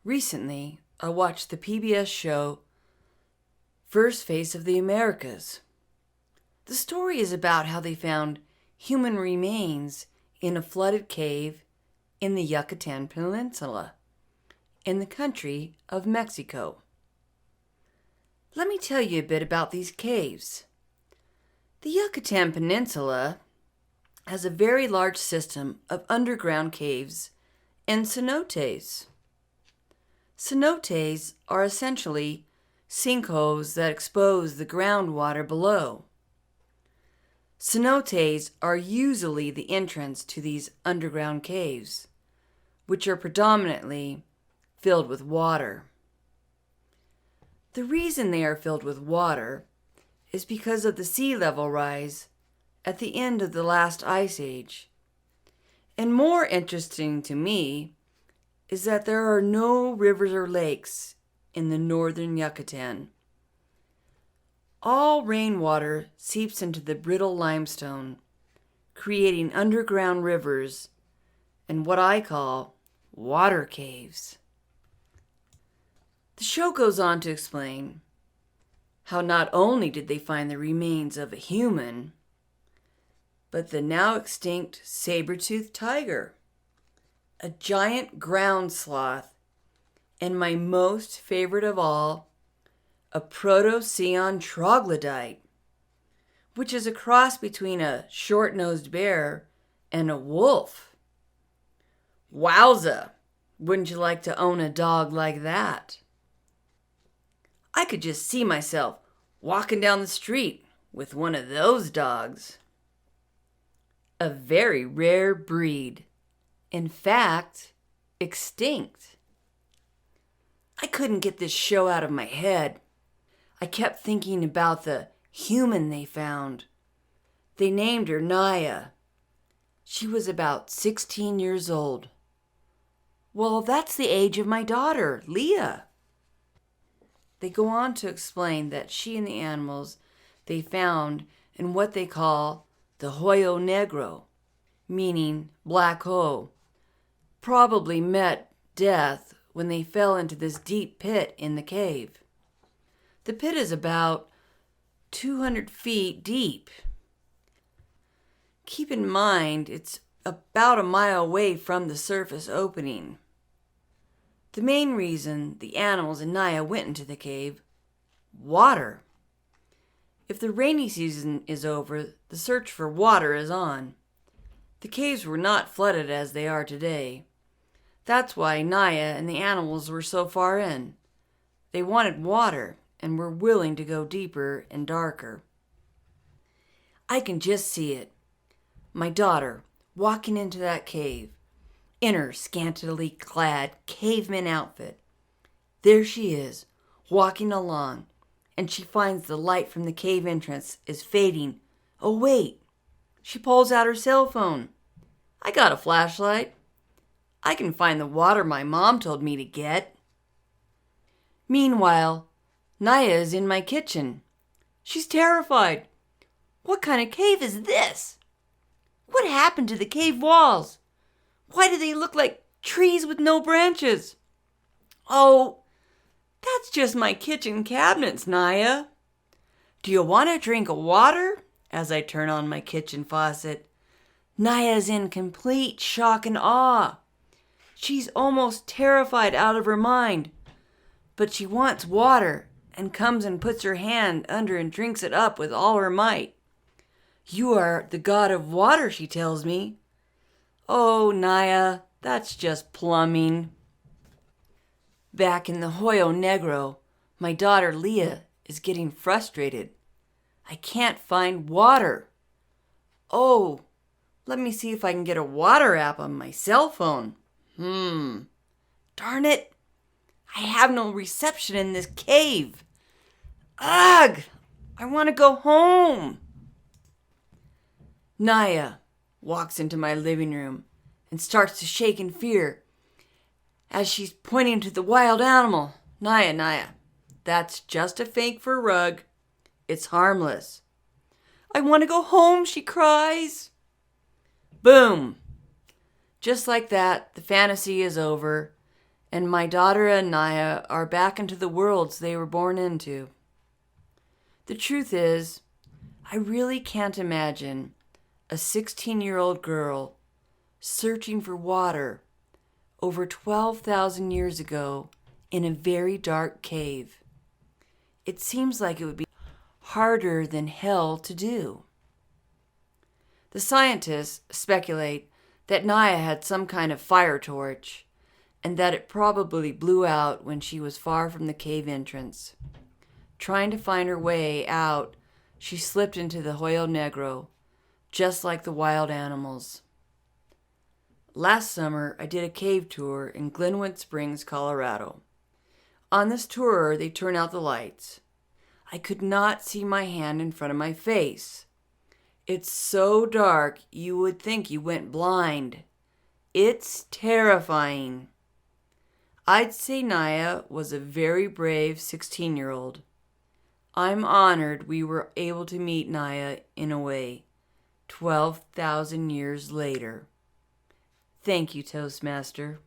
Recently, I watched the PBS show First Face of the Americas. The story is about how they found human remains in a flooded cave in the Yucatan Peninsula, in the country of Mexico. Let me tell you a bit about these caves. The Yucatan Peninsula has a very large system of underground caves and cenotes. Cenotes are essentially sinkholes that expose the groundwater below. Cenotes are usually the entrance to these underground caves, which are predominantly filled with water. The reason they are filled with water is because of the sea level rise at the end of the last ice age. And more interesting to me is that there are no rivers or lakes in the northern Yucatan. All rainwater seeps into the brittle limestone, creating underground rivers and what I call water caves. The show goes on to explain how not only did they find the remains of a human, but the now extinct saber-toothed tiger, a giant ground sloth, and my most favorite of all, a proto-Ceon troglodyte, which is a cross between a short-nosed bear and a wolf. Wowza! Wouldn't you like to own a dog like that? I could just see myself walking down the street with one of those dogs. A very rare breed. In fact, extinct. I couldn't get this show out of my head. I kept thinking about the human they found. They named her Naia. She was about 16 years old. Well, that's the age of my daughter, Leah. They go on to explain that she and the animals they found in what they call the Hoyo Negro, meaning black hole, probably met death when they fell into this deep pit in the cave. The pit is about 200 feet deep. Keep in mind, it's about a mile away from the surface opening. The main reason the animals and Naia went into the cave: water. If the rainy season is over, the search for water is on. The caves were not flooded as they are today. That's why Naia and the animals were so far in. They wanted water and were willing to go deeper and darker. I can just see it. My daughter walking into that cave, in her scantily clad caveman outfit. There she is, walking along, and she finds the light from the cave entrance is fading. Oh wait, she pulls out her cell phone. I got a flashlight. I can find the water my mom told me to get. Meanwhile, Naia is in my kitchen. She's terrified. What kind of cave is this? What happened to the cave walls? Why do they look like trees with no branches? Oh, that's just my kitchen cabinets, Naia. Do you want a drink of water? As I turn on my kitchen faucet. Naia's in complete shock and awe. She's almost terrified out of her mind. But she wants water and comes and puts her hand under and drinks it up with all her might. You are the god of water, she tells me. Oh, Naia, that's just plumbing. Back in the Hoyo Negro, my daughter Leah is getting frustrated. I can't find water. Oh, let me see if I can get a water app on my cell phone. Darn it. I have no reception in this cave. Ugh, I want to go home. Naia walks into my living room and starts to shake in fear as she's pointing to the wild animal. Naia, that's just a fake fur rug. It's harmless. I want to go home, she cries. Boom. Just like that, the fantasy is over, and my daughter and Naia are back into the worlds they were born into. The truth is, I really can't imagine a 16-year-old girl searching for water over 12,000 years ago in a very dark cave. It seems like it would be harder than hell to do. The scientists speculate that Naia had some kind of fire torch and that it probably blew out when she was far from the cave entrance. Trying to find her way out, she slipped into the Hoyo Negro, just like the wild animals. Last summer, I did a cave tour in Glenwood Springs, Colorado. On this tour, they turn out the lights. I could not see my hand in front of my face. It's so dark, you would think you went blind. It's terrifying. I'd say Naia was a very brave 16-year-old. I'm honored we were able to meet Naia in a way, 12,000 years later. Thank you, Toastmaster.